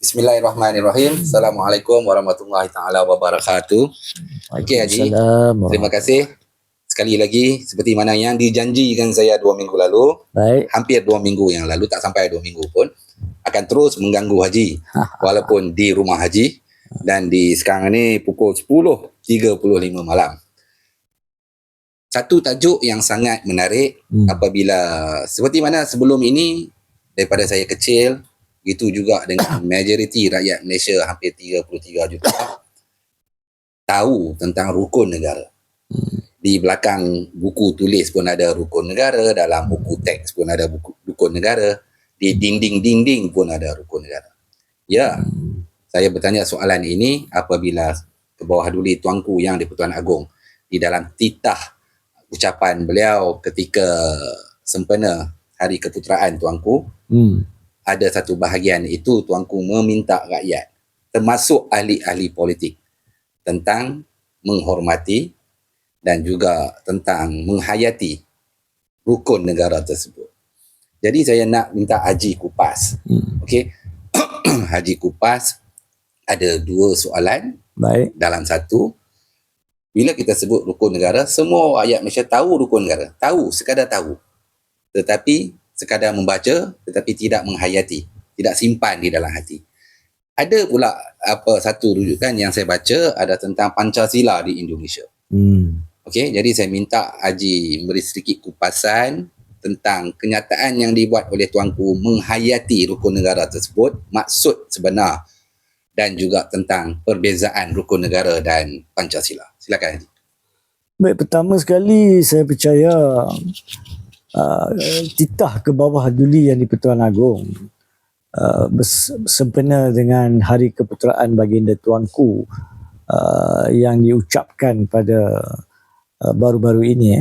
Bismillahirrahmanirrahim. Assalamualaikum warahmatullahi taala wabarakatuh. Okey Haji, terima kasih sekali lagi seperti mana yang dijanjikan saya 2 minggu lalu. Baik. Hampir 2 minggu yang lalu, tak sampai 2 minggu pun, akan terus mengganggu Haji walaupun di rumah Haji, dan sekarang ni pukul 10.35 malam. Satu tajuk yang sangat menarik apabila seperti mana sebelum ini daripada saya kecil, itu juga dengan majoriti rakyat Malaysia hampir 33 juta tahu tentang rukun negara. Di belakang buku tulis pun ada rukun negara, dalam buku teks pun ada rukun negara, di dinding-dinding pun ada rukun negara. Ya, saya bertanya soalan ini apabila ke bawah duli Tuanku Yang di-Pertuan Agong, di dalam titah ucapan beliau ketika sempena Hari Keputeraan Tuanku, ada satu bahagian itu Tuanku meminta rakyat, termasuk ahli-ahli politik, tentang menghormati dan juga tentang menghayati rukun negara tersebut. Jadi saya nak minta Haji kupas. Okey. Haji kupas ada 2 soalan. Baik. Dalam satu, bila kita sebut rukun negara, semua rakyat Malaysia tahu rukun negara. Tahu, sekadar tahu. Tetapi sekadar membaca, tetapi tidak menghayati, tidak simpan di dalam hati. Ada pula satu rujukan yang saya baca ada tentang Pancasila di Indonesia. Okey, jadi saya minta Haji beri sedikit kupasan tentang kenyataan yang dibuat oleh Tuanku menghayati rukun negara tersebut, maksud sebenar, dan juga tentang perbezaan rukun negara dan Pancasila. Silakan Haji. Baik, pertama sekali saya percaya titah ke bawah duli Yang di-Pertuan Agong bersempena dengan Hari Keputeraan Baginda Tuanku yang diucapkan pada baru-baru ini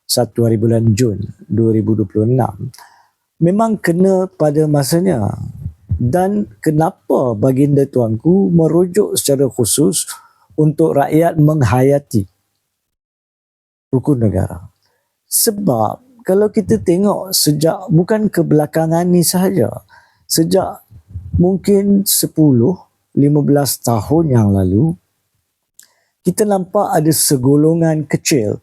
1 hari bulan Jun 2026 memang kena pada masanya. Dan kenapa Baginda Tuanku merujuk secara khusus untuk rakyat menghayati rukun negara? Sebab kalau kita tengok sejak, bukan kebelakangan ni sahaja, sejak mungkin 10-15 tahun yang lalu, kita nampak ada segolongan kecil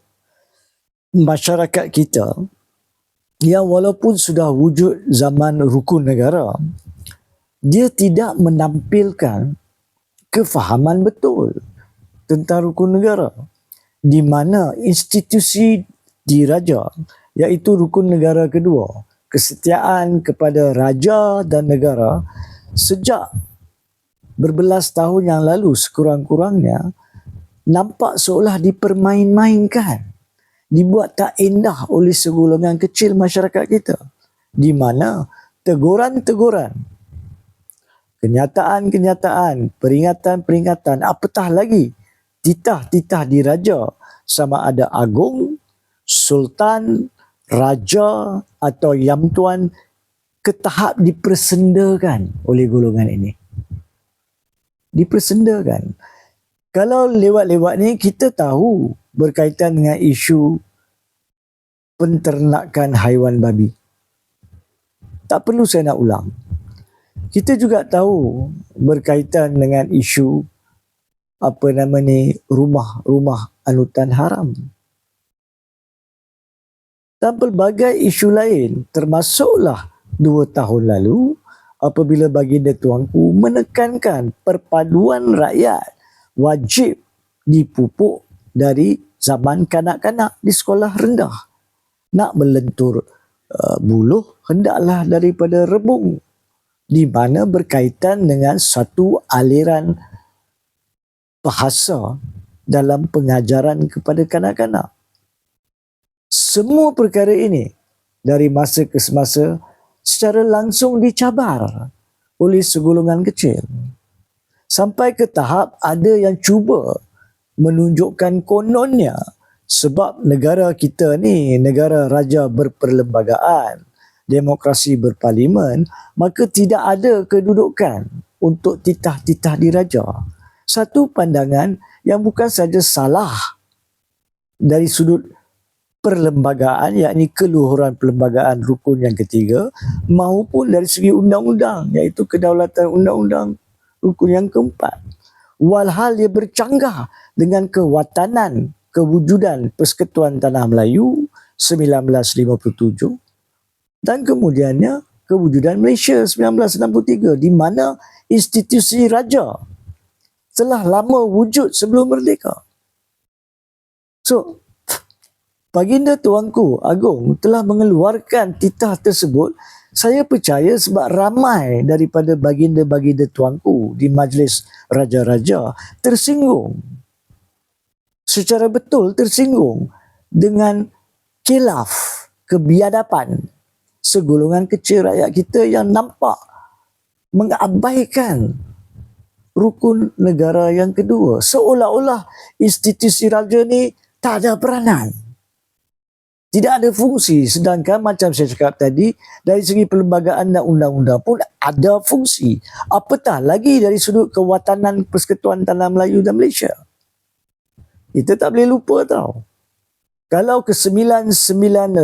masyarakat kita yang walaupun sudah wujud zaman rukun negara, dia tidak menampilkan kefahaman betul tentang rukun negara, di mana institusi diraja, iaitu rukun negara kedua, kesetiaan kepada raja dan negara, sejak berbelas tahun yang lalu sekurang-kurangnya nampak seolah dipermain-mainkan, dibuat tak indah oleh segolongan kecil masyarakat kita, di mana teguran-teguran, kenyataan-kenyataan, peringatan-peringatan, apatah lagi titah-titah diraja, sama ada agung, sultan, raja atau Yang Tuan, ke tahap dipersendakan oleh golongan ini. Dipersendakan. Kalau lewat-lewat ni kita tahu berkaitan dengan isu penternakan haiwan babi. Tak perlu saya nak ulang. Kita juga tahu berkaitan dengan isu rumah-rumah anutan haram. Dan pelbagai isu lain, termasuklah 2 tahun lalu apabila Baginda Tuanku menekankan perpaduan rakyat wajib dipupuk dari zaman kanak-kanak di sekolah rendah. Nak melentur buluh, hendaklah daripada rebung, di mana berkaitan dengan satu aliran bahasa dalam pengajaran kepada kanak-kanak. Semua perkara ini dari masa ke semasa secara langsung dicabar oleh segolongan kecil. Sampai ke tahap ada yang cuba menunjukkan kononnya sebab negara kita ni negara raja berperlembagaan, demokrasi berparlimen, maka tidak ada kedudukan untuk titah-titah diraja. Satu pandangan yang bukan saja salah dari sudut perlembagaan, yakni keluhuran perlembagaan rukun yang ketiga, maupun dari segi undang-undang, iaitu kedaulatan undang-undang rukun yang keempat. Walhal dia bercanggah dengan kewatanan, kewujudan Persekutuan Tanah Melayu 1957 dan kemudiannya kewujudan Malaysia 1963, di mana institusi raja telah lama wujud sebelum merdeka. So, Baginda Tuanku Agong telah mengeluarkan titah tersebut. Saya percaya sebab ramai daripada baginda-baginda tuanku di majlis raja-raja tersinggung, secara betul tersinggung dengan khilaf, kebiadapan segolongan kecil rakyat kita yang nampak mengabaikan rukun negara yang kedua, seolah-olah institusi raja ni tak ada peranan, tidak ada fungsi. Sedangkan macam saya cakap tadi, dari segi perlembagaan dan undang-undang pun ada fungsi. Apatah lagi dari sudut kewatanan Persekutuan Tanah Melayu dan Malaysia. Kita tak boleh lupa tau. Kalau ke-99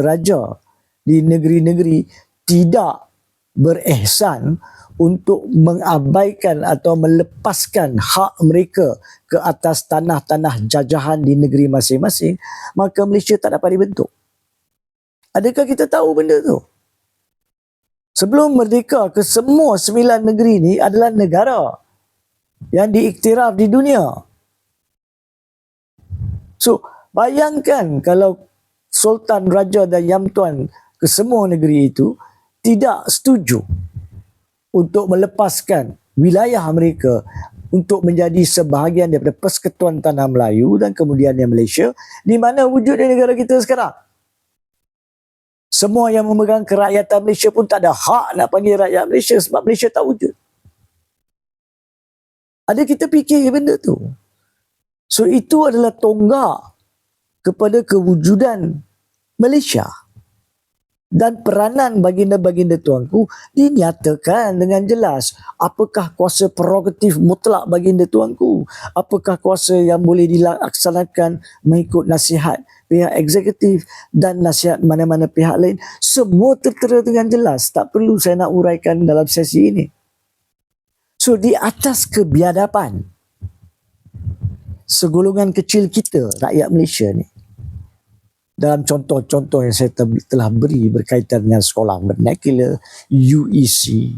raja di negeri-negeri tidak berihsan untuk mengabaikan atau melepaskan hak mereka ke atas tanah-tanah jajahan di negeri masing-masing, maka Malaysia tak dapat dibentuk. Adakah kita tahu benda tu? Sebelum merdeka, kesemua 9 negeri ni adalah negara yang diiktiraf di dunia. So, bayangkan kalau Sultan, Raja dan Yam Tuan kesemua negeri itu tidak setuju untuk melepaskan wilayah mereka untuk menjadi sebahagian daripada Persekutuan Tanah Melayu dan kemudiannya Malaysia, di mana wujudnya negara kita sekarang. Semua yang memegang kerakyatan Malaysia pun tak ada hak nak panggil rakyat Malaysia sebab Malaysia tak wujud. Ada kita fikir benda tu? So itu adalah tonggak kepada kewujudan Malaysia. Dan peranan baginda-baginda tuanku dinyatakan dengan jelas. Apakah kuasa prerogatif mutlak baginda tuanku? Apakah kuasa yang boleh dilaksanakan mengikut nasihat pihak eksekutif dan nasihat mana-mana pihak lain? Semua tertera dengan jelas. Tak perlu saya nak uraikan dalam sesi ini. So di atas kebiadaban segolongan kecil kita, rakyat Malaysia ni, dalam contoh-contoh yang saya telah beri berkaitan dengan sekolah vernacular, UEC,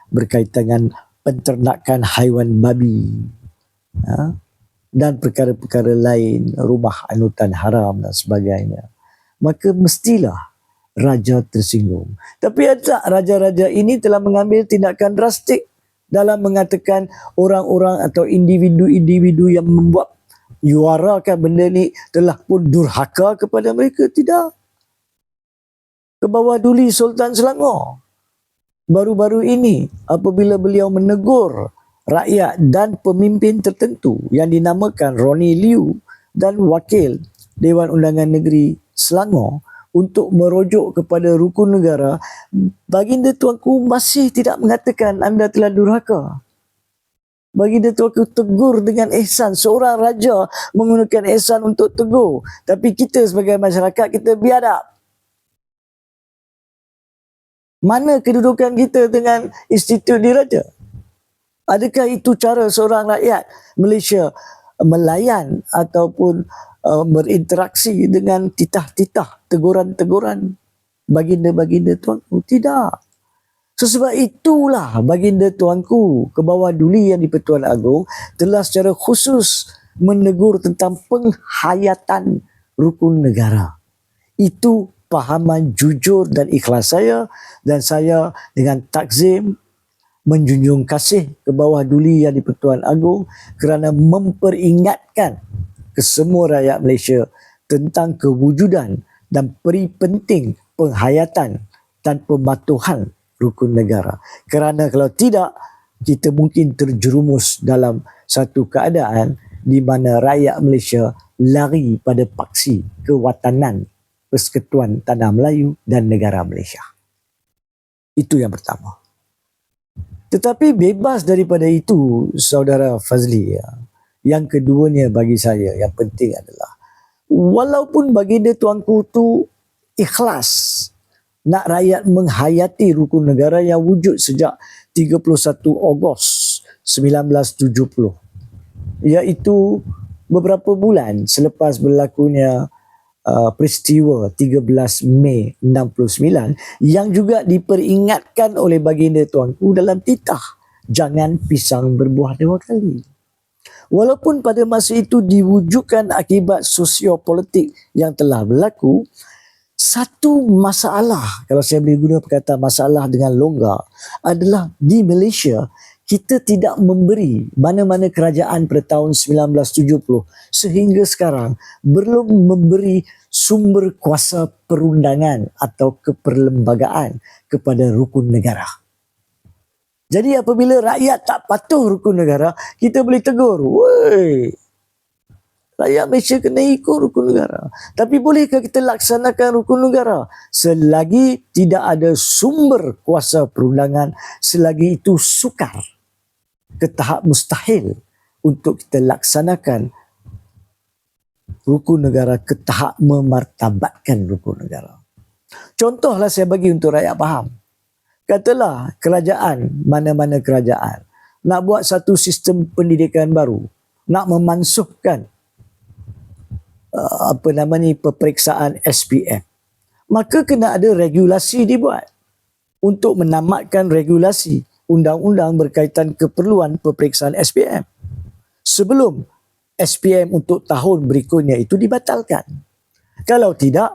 berkaitan dengan penternakan haiwan babi, dan perkara-perkara lain, rumah anutan haram dan sebagainya, maka mestilah raja tersinggung. Tapi ada raja-raja ini telah mengambil tindakan drastik dalam mengatakan orang-orang atau individu-individu yang membuat yuarakan benda ni telah pun durhaka kepada mereka. Tidak. Ke bawah duli Sultan Selangor baru-baru ini, apabila beliau menegur rakyat dan pemimpin tertentu yang dinamakan Ronnie Liu dan wakil Dewan Undangan Negeri Selangor untuk merujuk kepada rukun negara, baginda tuanku masih tidak mengatakan anda telah durhaka. Baginda tuanku tegur dengan ihsan. Seorang raja menggunakan ihsan untuk tegur. Tapi kita sebagai masyarakat, kita biadab. Mana kedudukan kita dengan institut diraja? Adakah itu cara seorang rakyat Malaysia melayan ataupun berinteraksi dengan titah-titah, teguran-teguran baginda-baginda tuanku? Tidak. Sebab itulah baginda tuanku ke bawah duli yang di-Pertuan Agong telah secara khusus menegur tentang penghayatan rukun negara. Itu pahaman jujur dan ikhlas saya, dan saya dengan takzim menjunjung kasih ke bawah duli yang di-Pertuan Agong kerana memperingatkan ke semua rakyat Malaysia tentang kewujudan dan peri penting penghayatan dan pematuhan rukun negara. Kerana kalau tidak, kita mungkin terjerumus dalam satu keadaan di mana rakyat Malaysia lari pada paksi kewatanan Persekutuan Tanah Melayu dan negara Malaysia. Itu yang pertama. Tetapi bebas daripada itu, saudara Fazli, yang keduanya bagi saya yang penting adalah walaupun baginda Tuanku tu ikhlas nak rakyat menghayati rukun negara yang wujud sejak 31 Ogos 1970, iaitu beberapa bulan selepas berlakunya peristiwa 13 Mei 69 yang juga diperingatkan oleh baginda Tuanku dalam titah jangan pisang berbuah dua kali. Walaupun pada masa itu diwujudkan akibat sosiopolitik yang telah berlaku, satu masalah, kalau saya boleh guna perkataan masalah dengan longgar, adalah di Malaysia kita tidak memberi mana-mana kerajaan pada tahun 1970 sehingga sekarang belum memberi sumber kuasa perundangan atau keperlembagaan kepada rukun negara. Jadi apabila rakyat tak patuh rukun negara, kita boleh tegur, "Woi, rakyat Malaysia kena ikut rukun negara." Tapi bolehkah kita laksanakan rukun negara? Selagi tidak ada sumber kuasa perundangan, selagi itu sukar ke tahap mustahil untuk kita laksanakan rukun negara ke tahap memartabatkan rukun negara. Contohlah saya bagi untuk rakyat faham. Katalah kerajaan, mana-mana kerajaan nak buat satu sistem pendidikan baru, nak memansuhkan peperiksaan SPM, maka kena ada regulasi dibuat untuk menamatkan regulasi undang-undang berkaitan keperluan peperiksaan SPM sebelum SPM untuk tahun berikutnya itu dibatalkan. Kalau tidak,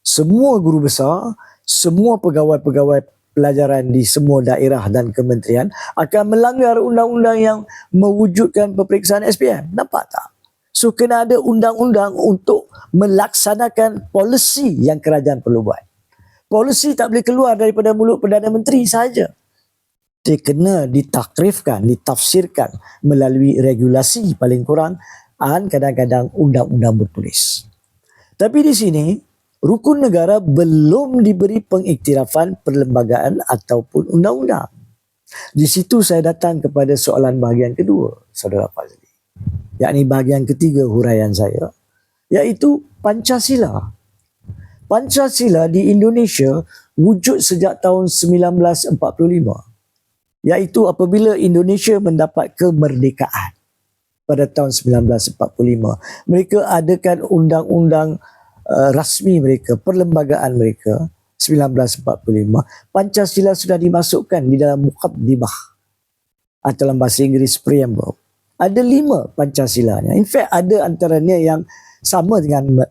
semua guru besar, semua pegawai-pegawai pelajaran di semua daerah dan kementerian akan melanggar undang-undang yang mewujudkan peperiksaan SPM. Nampak tak? So, kena ada undang-undang untuk melaksanakan polisi yang kerajaan perlu buat. Polisi tak boleh keluar daripada mulut Perdana Menteri sahaja. Dia kena ditakrifkan, ditafsirkan melalui regulasi paling kurang dan kadang-kadang undang-undang bertulis. Tapi di sini, rukun negara belum diberi pengiktirafan perlembagaan ataupun undang-undang. Di situ saya datang kepada soalan bahagian kedua, Saudara Fazli. Yakni bahagian ketiga huraian saya, iaitu Pancasila. Pancasila di Indonesia wujud sejak tahun 1945. Iaitu apabila Indonesia mendapat kemerdekaan pada tahun 1945. Mereka adakan undang-undang rasmi mereka, perlembagaan mereka 1945. Pancasila sudah dimasukkan di dalam muqaddimah atau dalam bahasa Inggeris preamble. Ada 5 Pancasilanya. In fact, ada antaranya yang sama dengan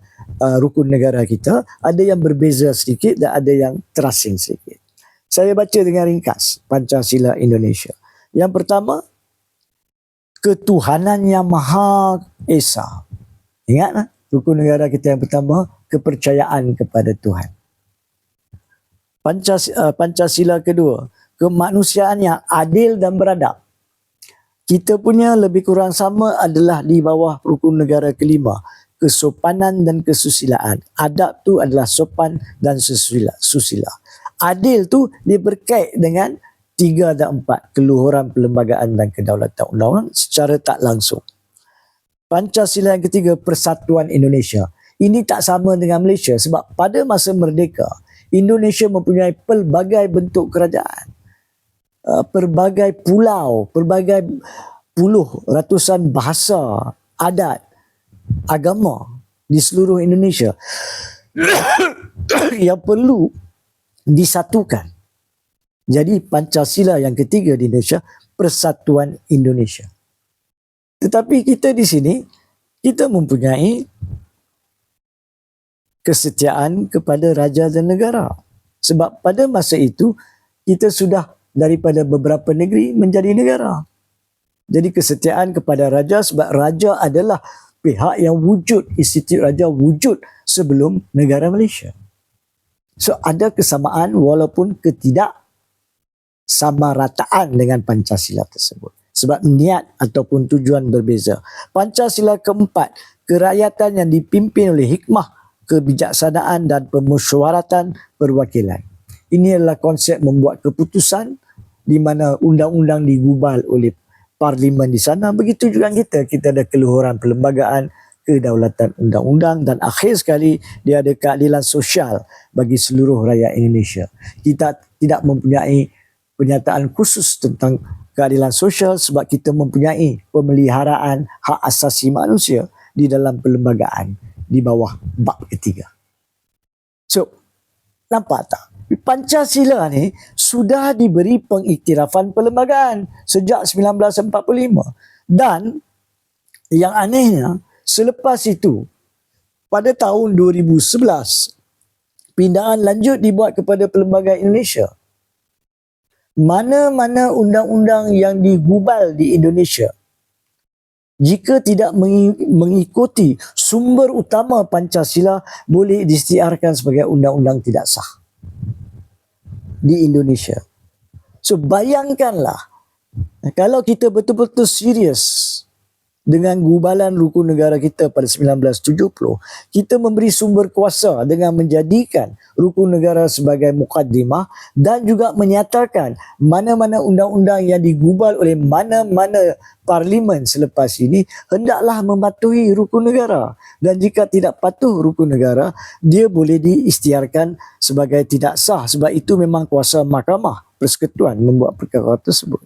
rukun negara kita, ada yang berbeza sedikit dan ada yang terasing sedikit. Saya baca dengan ringkas Pancasila Indonesia. Yang pertama, ketuhanan yang Maha Esa. Ingat, rukun negara kita yang pertama, kepercayaan kepada Tuhan. Pancasila kedua, kemanusiaan yang adil dan beradab. Kita punya lebih kurang sama adalah di bawah rukun negara kelima, kesopanan dan kesusilaan. Adab tu adalah sopan dan susila. Adil tu dia berkait dengan 3 dan 4, keluhuran, perlembagaan dan kedaulatan undang-undang secara tak langsung. Pancasila yang ketiga, Persatuan Indonesia. Ini tak sama dengan Malaysia sebab pada masa merdeka, Indonesia mempunyai pelbagai bentuk kerajaan. Pelbagai pulau, pelbagai ratusan bahasa, adat, agama di seluruh Indonesia yang perlu disatukan. Jadi Pancasila yang ketiga di Indonesia, Persatuan Indonesia. Tetapi kita di sini, kita mempunyai kesetiaan kepada raja dan negara. Sebab pada masa itu, kita sudah daripada beberapa negeri menjadi negara. Jadi kesetiaan kepada raja sebab raja adalah pihak yang wujud, institut raja wujud sebelum negara Malaysia. So ada kesamaan walaupun ketidaksamarataan dengan Pancasila tersebut. Sebab niat ataupun tujuan berbeza. Pancasila keempat, kerakyatan yang dipimpin oleh hikmah, kebijaksanaan dan pemusyawaratan perwakilan. Ini adalah konsep membuat keputusan di mana undang-undang digubal oleh parlimen di sana. Begitu juga kita ada keluhuran perlembagaan, kedaulatan undang-undang, dan akhir sekali dia ada keadilan sosial bagi seluruh rakyat Indonesia. Kita tidak mempunyai pernyataan khusus tentang keadilan sosial sebab kita mempunyai pemeliharaan hak asasi manusia di dalam perlembagaan di bawah bab ketiga. So, nampak tak? Pancasila ni sudah diberi pengiktirafan perlembagaan sejak 1945. Dan yang anehnya, selepas itu, pada tahun 2011, pindahan lanjut dibuat kepada Perlembagaan Indonesia. Mana-mana undang-undang yang digubal di Indonesia, jika tidak mengikuti sumber utama Pancasila, boleh diisytiharkan sebagai undang-undang tidak sah di Indonesia. So bayangkanlah, kalau kita betul-betul serius dengan gubalan rukun negara kita pada 1970, kita memberi sumber kuasa dengan menjadikan rukun negara sebagai mukaddimah dan juga menyatakan mana-mana undang-undang yang digubal oleh mana-mana parlimen selepas ini hendaklah mematuhi rukun negara, dan jika tidak patuh rukun negara, dia boleh diisytiharkan sebagai tidak sah, sebab itu memang kuasa Mahkamah Persekutuan membuat perkara tersebut.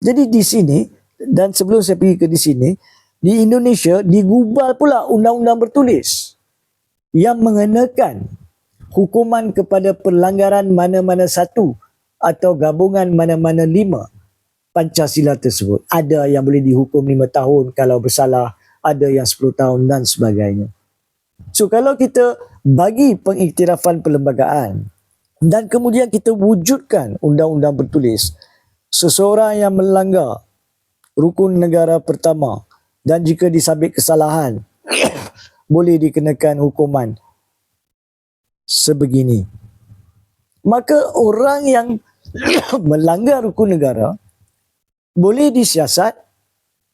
Jadi di sini, dan sebelum saya pergi ke di sini, di Indonesia digubal pula undang-undang bertulis yang mengenakan hukuman kepada pelanggaran mana-mana satu atau gabungan mana-mana 5 Pancasila tersebut. Ada yang boleh dihukum 5 tahun kalau bersalah, ada yang 10 tahun dan sebagainya. So kalau kita bagi pengiktirafan perlembagaan dan kemudian kita wujudkan undang-undang bertulis, seseorang yang melanggar rukun negara pertama dan jika disabit kesalahan boleh dikenakan hukuman sebegini, maka orang yang melanggar rukun negara boleh disiasat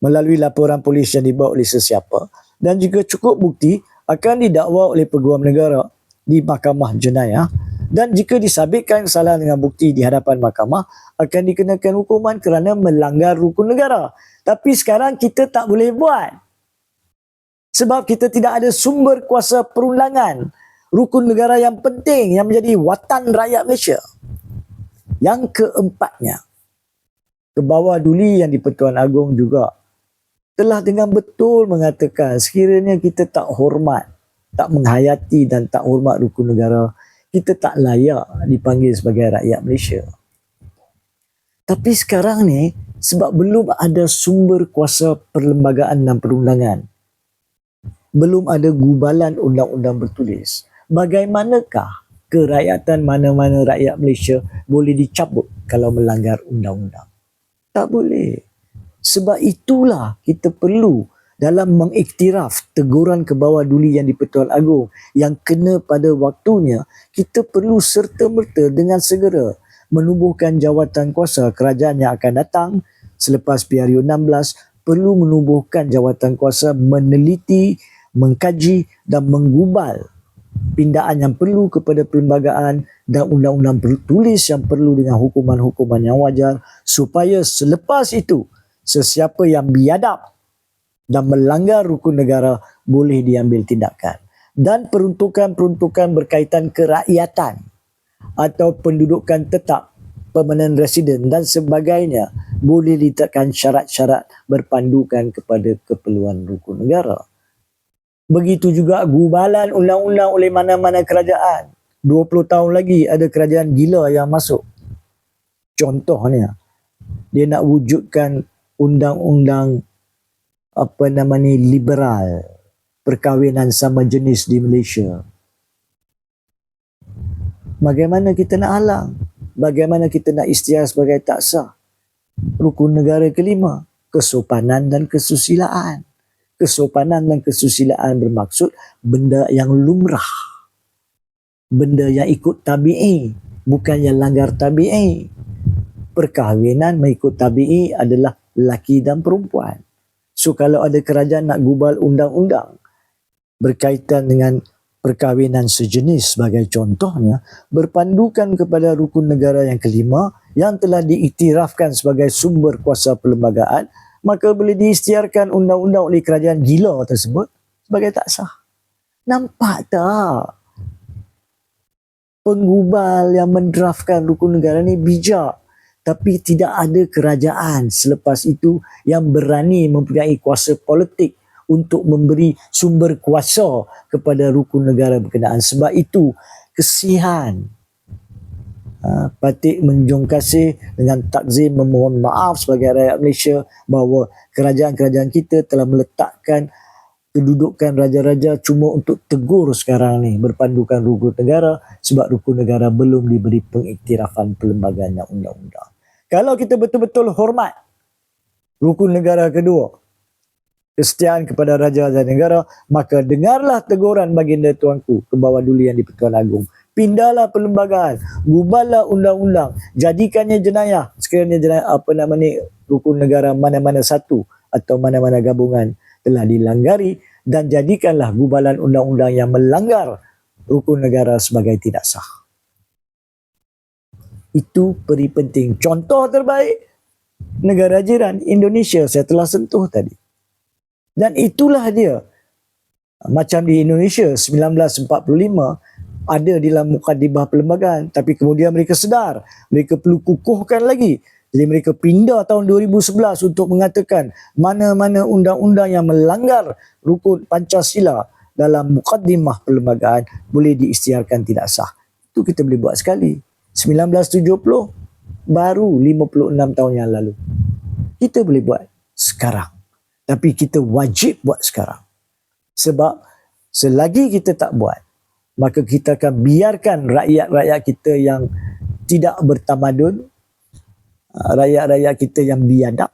melalui laporan polis yang dibuat oleh sesiapa, dan jika cukup bukti akan didakwa oleh Peguam Negara di Mahkamah Jenayah, dan jika disabitkan kesalahan dengan bukti di hadapan mahkamah akan dikenakan hukuman kerana melanggar rukun negara. Tapi sekarang kita tak boleh buat sebab kita tidak ada sumber kuasa perundangan rukun negara yang penting yang menjadi watan rakyat Malaysia. Yang keempatnya, Kebawah Duli yang di-Pertuan Agong juga telah dengan betul mengatakan sekiranya kita tak hormat, tak menghayati dan tak hormat rukun negara, kita tak layak dipanggil sebagai rakyat Malaysia. Tapi sekarang ni, sebab belum ada sumber kuasa perlembagaan dan perundangan, belum ada gubalan undang-undang bertulis, bagaimanakah kerakyatan mana-mana rakyat Malaysia boleh dicabut kalau melanggar undang-undang? Tak boleh. Sebab itulah kita perlu dalam mengiktiraf teguran Kebawah Duli yang di-Pertuan Agong yang kena pada waktunya, kita perlu serta-merta dengan segera menubuhkan jawatan kuasa kerajaan yang akan datang selepas PRU 16, perlu menubuhkan jawatan kuasa meneliti, mengkaji dan menggubal pindaan yang perlu kepada perlembagaan dan undang-undang bertulis yang perlu dengan hukuman-hukuman yang wajar, supaya selepas itu sesiapa yang biadab dan melanggar rukun negara boleh diambil tindakan. Dan peruntukan-peruntukan berkaitan kerakyatan atau pendudukan tetap, permanent resident dan sebagainya boleh ditetapkan syarat-syarat berpandukan kepada keperluan rukun negara. Begitu juga gubalan undang-undang oleh mana-mana kerajaan. 20 tahun lagi ada kerajaan gila yang masuk. Contohnya, dia nak wujudkan undang-undang liberal, perkahwinan sama jenis di Malaysia. Bagaimana kita nak halang? Bagaimana kita nak isytihar sebagai tak sah? Rukun negara kelima, kesopanan dan kesusilaan. Kesopanan dan kesusilaan bermaksud benda yang lumrah, benda yang ikut tabi'i, bukan yang langgar tabi'i. Perkahwinan mengikut tabi'i adalah lelaki dan perempuan. So kalau ada kerajaan nak gubal undang-undang berkaitan dengan perkahwinan sejenis sebagai contohnya, berpandukan kepada rukun negara yang kelima yang telah diiktirafkan sebagai sumber kuasa perlembagaan, maka boleh diisytiharkan undang-undang oleh kerajaan gila tersebut sebagai tak sah. Nampak tak? Penggubal yang mendraftkan rukun negara ni bijak. Tapi tidak ada kerajaan selepas itu yang berani mempunyai kuasa politik untuk memberi sumber kuasa kepada rukun negara berkenaan. Sebab itu, kesihan. Patut menjung kasih dengan takzim memohon maaf sebagai rakyat Malaysia bahawa kerajaan-kerajaan kita telah meletakkan kedudukan raja-raja cuma untuk tegur sekarang ni berpandukan rukun negara sebab rukun negara belum diberi pengiktirafan perlembagaan dan undang-undang. Kalau kita betul-betul hormat rukun negara kedua, kesetiaan kepada raja dan negara, maka dengarlah teguran baginda tuanku ke bawah duli Yang di-Pertuan Agong. Pindahlah perlembagaan, gubahlah undang-undang, jadikannya jenayah. Sekiranya jenayah rukun negara mana-mana satu atau mana-mana gabungan telah dilanggari, dan jadikanlah gubalan undang-undang yang melanggar rukun negara sebagai tidak sah. Itu peri penting. Contoh terbaik, negara jiran Indonesia saya telah sentuh tadi. Dan itulah dia. Macam di Indonesia 1945 ada di dalam mukadimah perlembagaan, tapi kemudian mereka sedar mereka perlu kukuhkan lagi. Jadi mereka pindah tahun 2011 untuk mengatakan mana-mana undang-undang yang melanggar rukun Pancasila dalam mukadimah perlembagaan boleh diisytiharkan tidak sah. Itu kita boleh buat sekali. 1970 baru 56 tahun yang lalu. Kita boleh buat sekarang. Tapi kita wajib buat sekarang. Sebab selagi kita tak buat, maka kita akan biarkan rakyat-rakyat kita yang tidak bertamadun, rakyat-rakyat kita yang biadab,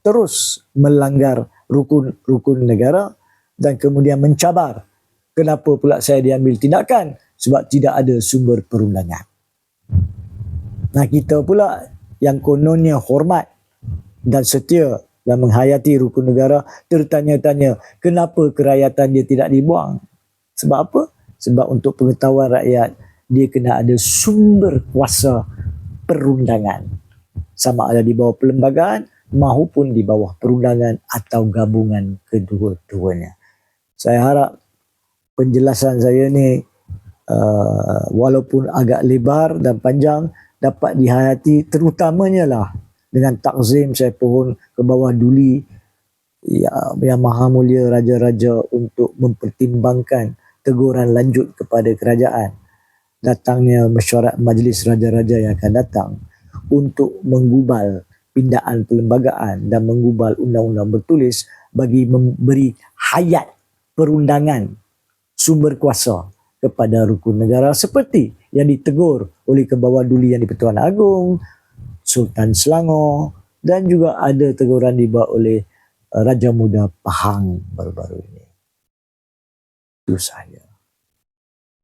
terus melanggar rukun negara dan kemudian mencabar. Kenapa pula saya diambil tindakan? Sebab tidak ada sumber perundangan. Nah, kita pula yang kononnya hormat dan setia dan menghayati rukun negara tertanya-tanya kenapa kerakyatan dia tidak dibuang. Sebab apa? Sebab untuk pengetahuan rakyat, dia kena ada sumber kuasa perundangan. Sama ada di bawah perlembagaan maupun di bawah perundangan atau gabungan kedua-duanya. Saya harap penjelasan saya ni walaupun agak lebar dan panjang dapat dihayati, terutamanya lah dengan takzim saya pohon ke bawah duli yang Maha Mulia Raja-Raja untuk mempertimbangkan teguran lanjut kepada kerajaan. Datangnya mesyuarat Majlis Raja-Raja yang akan datang untuk menggubal pindaan perlembagaan dan menggubal undang-undang bertulis bagi memberi hayat perundangan sumber kuasa kepada rukun negara seperti yang ditegur oleh Kebawah Duli Yang di-Pertuan Agong, Sultan Selangor, dan juga ada teguran dibuat oleh Raja Muda Pahang baru-baru ini. Itu sahaja.